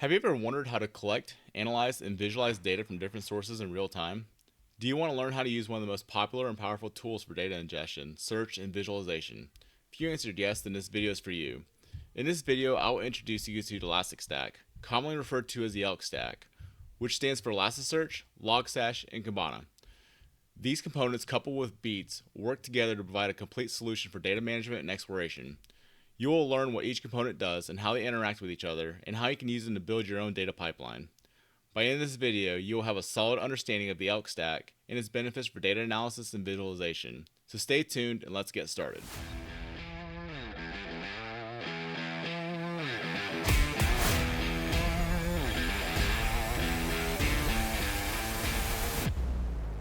Have you ever wondered how to collect, analyze, and visualize data from different sources in real time? Do you want to learn how to use one of the most popular and powerful tools for data ingestion, search, and visualization? If you answered yes, then this video is for you. In this video, I will introduce you to Elasticstack, commonly referred to as the ELK Stack, which stands for Elastisearch, Logstash, and Kibana. These components, coupled with beats, work together to provide a complete solution for data management and exploration. You will learn what each component does and how they interact with each other, and how you can use them to build your own data pipeline. By the end of this video, you will have a solid understanding of the ELK Stack and its benefits for data analysis and visualization. So stay tuned and let's get started.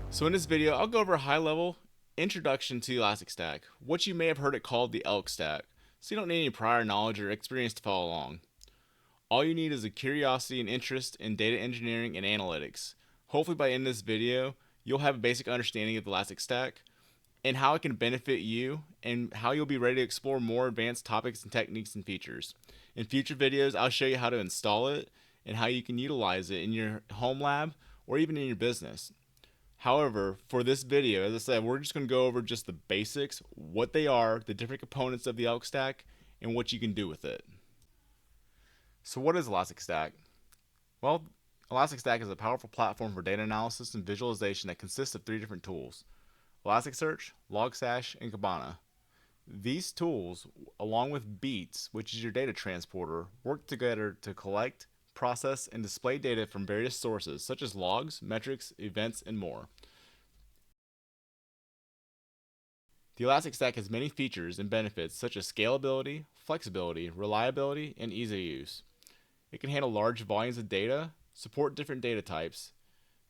So in this video, I'll go over a high-level introduction to the Elasticstack, what you may have heard it called the ELK Stack, so you don't need any prior knowledge or experience to follow along. All you need is a curiosity and interest in data engineering and analytics. Hopefully by the end of this video, you'll have a basic understanding of the Elasticstack and how it can benefit you and how you'll be ready to explore more advanced topics and techniques and features. In future videos, I'll show you how to install it and how you can utilize it in your home lab or even in your business. However, for this video, as I said, we're just going to go over just the basics, what they are, the different components of the ELK Stack, and what you can do with it. So what is Elasticstack? Well, Elasticstack is a powerful platform for data analysis and visualization that consists of three different tools: Elasticsearch, Logstash, and Kibana. These tools, along with Beats, which is your data transporter, work together to collect, process, and display data from various sources such as logs, metrics, events, and more. The Elasticstack has many features and benefits such as scalability, flexibility, reliability, and ease of use. It can handle large volumes of data, support different data types,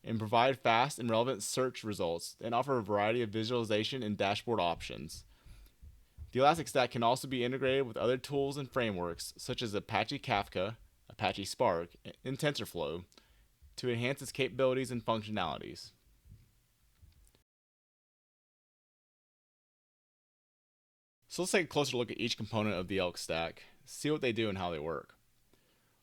and provide fast and relevant search results, and offer a variety of visualization and dashboard options. The Elasticstack can also be integrated with other tools and frameworks such as Apache Kafka, Apache Spark, and TensorFlow to enhance its capabilities and functionalities. So let's take a closer look at each component of the ELK Stack, see what they do and how they work.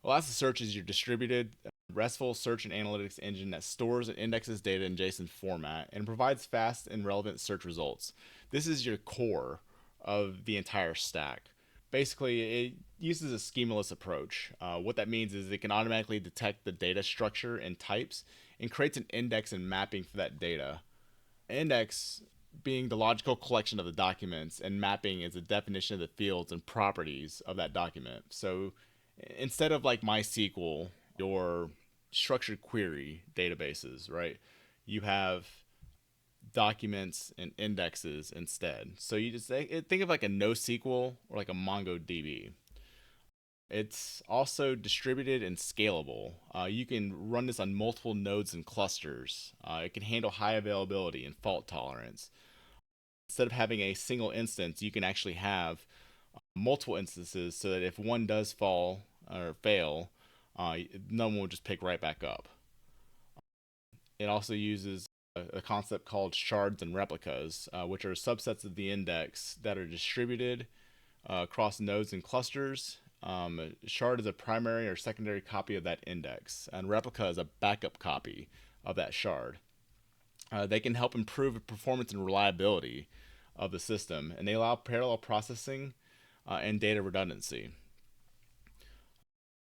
Elasticsearch is your distributed, RESTful search and analytics engine that stores and indexes data in JSON format and provides fast and relevant search results. This is your core of the entire stack. Basically, it uses a schemaless approach. What that means is it can automatically detect the data structure and types and creates an index and mapping for that data. Index being the logical collection of the documents, and mapping is a definition of the fields and properties of that document. So instead of like MySQL, your structured query databases, right? You have documents and indexes instead. So you just think of like a NoSQL or like a MongoDB. It's also distributed and scalable. You can run this on multiple nodes and clusters. It can handle high availability and fault tolerance. Instead of having a single instance, you can actually have multiple instances so that if one does fall or fail, no one will just pick right back up. It also uses a concept called shards and replicas, which are subsets of the index that are distributed across nodes and clusters. A shard is a primary or secondary copy of that index, and replica is a backup copy of that shard. They can help improve the performance and reliability of the system, and they allow parallel processing and data redundancy.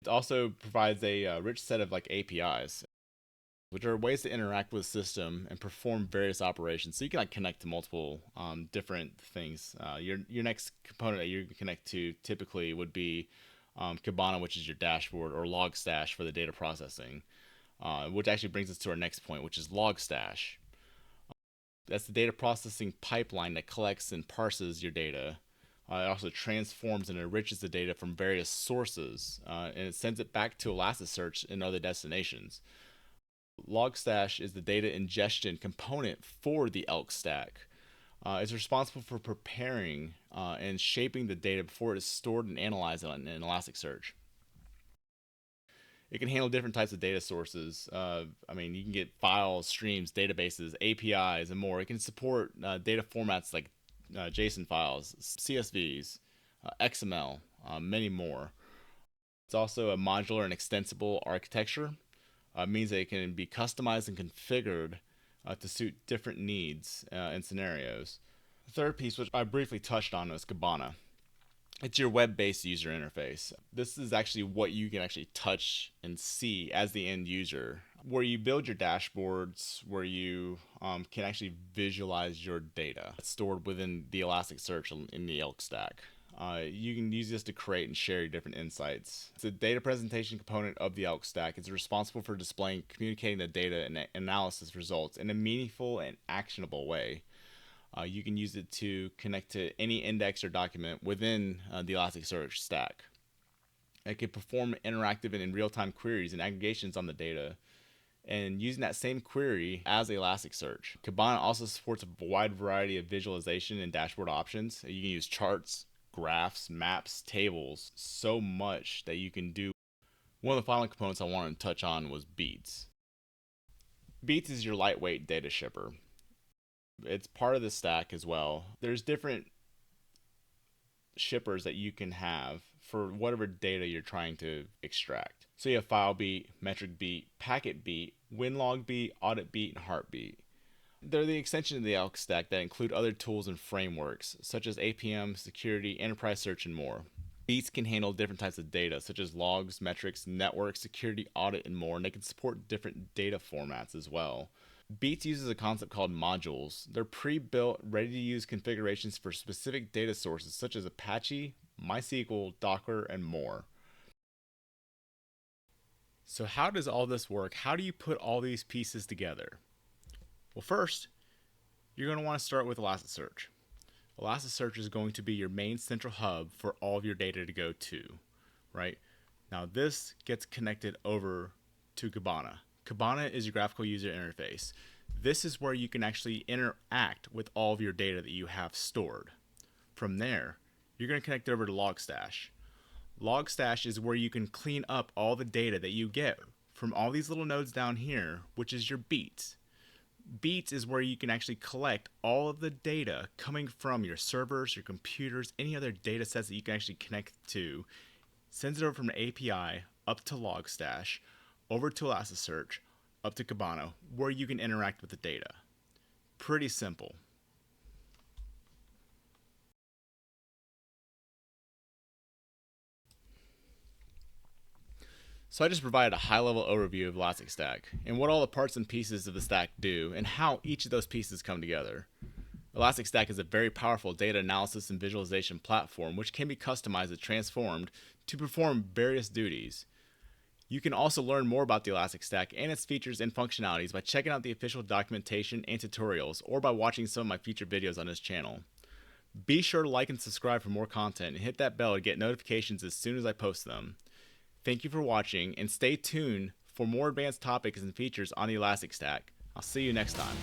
It also provides a rich set of like APIs, which are ways to interact with the system and perform various operations. So you can like connect to multiple different things. Your next component that you can connect to typically would be Kibana, which is your dashboard, or Logstash for the data processing, which actually brings us to our next point, which is Logstash. That's the data processing pipeline that collects and parses your data. It also transforms and enriches the data from various sources, and it sends it back to Elasticsearch and other destinations. Logstash is the data ingestion component for the ELK Stack. It's responsible for preparing and shaping the data before it is stored and analyzed in Elasticsearch. It can handle different types of data sources. You can get files, streams, databases, APIs, and more. It can support data formats like JSON files, CSVs, XML, many more. It's also a modular and extensible architecture. Means that it can be customized and configured to suit different needs and scenarios. The third piece, which I briefly touched on, is Kibana. It's your web-based user interface. This is actually what you can actually touch and see as the end user, where you build your dashboards, where you can actually visualize your data stored within the Elasticsearch in the ELK Stack. You can use this to create and share your different insights. It's a data presentation component of the ELK Stack. It's responsible for displaying, communicating the data and analysis results in a meaningful and actionable way. You can use it to connect to any index or document within the Elasticsearch stack. It can perform interactive and in real-time queries and aggregations on the data, and using that same query as Elasticsearch. Kibana also supports a wide variety of visualization and dashboard options. You can use charts, graphs, maps, tables, so much that you can do. One of the final components I wanted to touch on was Beats. Beats is your lightweight data shipper. It's part of the stack as well. There's different shippers that you can have for whatever data you're trying to extract. So you have file beat, metric beat, packet beat, winlog beat, audit beat, and heartbeat. They're the extension of the ELK stack that include other tools and frameworks such as APM, security, enterprise search, and more. Beats can handle different types of data such as logs, metrics, network, security, audit, and more, and they can support different data formats as well. Beats uses a concept called modules. They're pre-built, ready-to-use configurations for specific data sources such as Apache, MySQL, Docker, and more. So how does all this work? How do you put all these pieces together? Well, first, you're going to want to start with Elasticsearch. Elasticsearch is going to be your main central hub for all of your data to go to, right? Now this gets connected over to Kibana. Kibana is your graphical user interface. This is where you can actually interact with all of your data that you have stored. From there, you're going to connect over to Logstash. Logstash is where you can clean up all the data that you get from all these little nodes down here, which is your beats. Beats is where you can actually collect all of the data coming from your servers, your computers, any other data sets that you can actually connect to. Sends it over from the API up to Logstash, over to Elasticsearch, up to Kibana, where you can interact with the data. Pretty simple. So I just provided a high-level overview of Elasticstack and what all the parts and pieces of the stack do and how each of those pieces come together. Elasticstack is a very powerful data analysis and visualization platform which can be customized and transformed to perform various duties. You can also learn more about the Elasticstack and its features and functionalities by checking out the official documentation and tutorials or by watching some of my featured videos on this channel. Be sure to like and subscribe for more content and hit that bell to get notifications as soon as I post them. Thank you for watching and stay tuned for more advanced topics and features on the Elasticstack. I'll see you next time.